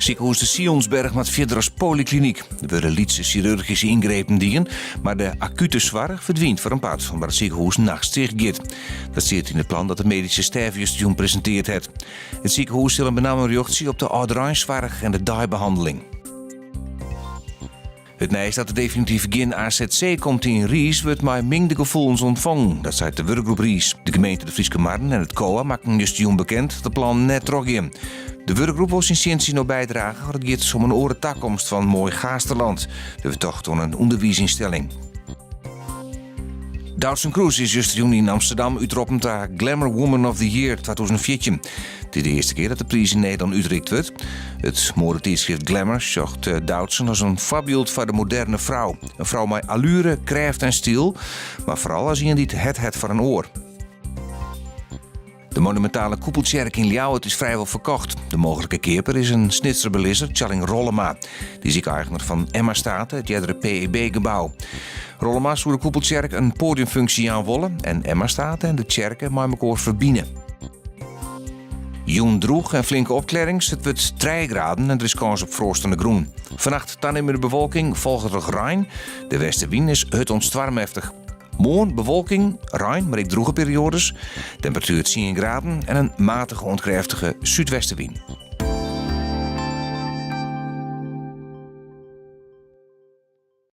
Ziekenhuis de Sionsberg met verder als polykliniek. Er worden lietse chirurgische ingrepen dienen, maar de acute zorg verdwijnt voor een pad, omdat het ziekenhuis nachts dicht gaat. Dat zit in het plan dat de medische staf juist presenteerd heeft. Het ziekenhuis zal een benaming reactie op de ouderijnszorg en de dagbehandeling. Het nieuws dat de definitieve geen AZC komt in Ries wordt met mengde gevoelens ontvangen. Dat zei de werkgroep Ries. De gemeente de Frieske Marden en het COA maken juist bekend dat de plan net teruggaan. De werkgroep wil zijn ciëntie nog bijdragen, maar het gaat om een orentakkomst van mooi Gaasterland. De vertocht door een onderwijsinstelling. Doutzen Kroes is juist in Amsterdam uitroepen tot Glamour Woman of the Year 2014. Het is de eerste keer dat de prijs in Nederland uitreikt wordt. Het modetijdschrift Glamour zocht Doutzen als een voorbeeld voor de moderne vrouw. Een vrouw met allure, kracht en stil, maar vooral als iemand die het voor een oor. De monumentale koepelkerk in Ljouwert is vrijwel verkocht. De mogelijke keeper is een Snitserbelisser, Tjalling Rollema. Die is eigenaar van Emma Staten, het jerdere PEB-gebouw. Rollema zou de koepelkerk een podiumfunctie aanwollen en Emma Staten en de kerken met elkaar verbinden. Joen droeg en flinke opklarings. Het wordt 3 graden en er is kans op frost en de groen. Vannacht dan in de bewolking volgt er Rijn. De westenwind is het ontstwarmheftig. Morgen bewolking, Rijn, maar ook droge periodes. Temperatuur 10 graden en een matige ontkräftige zuidwestenwind.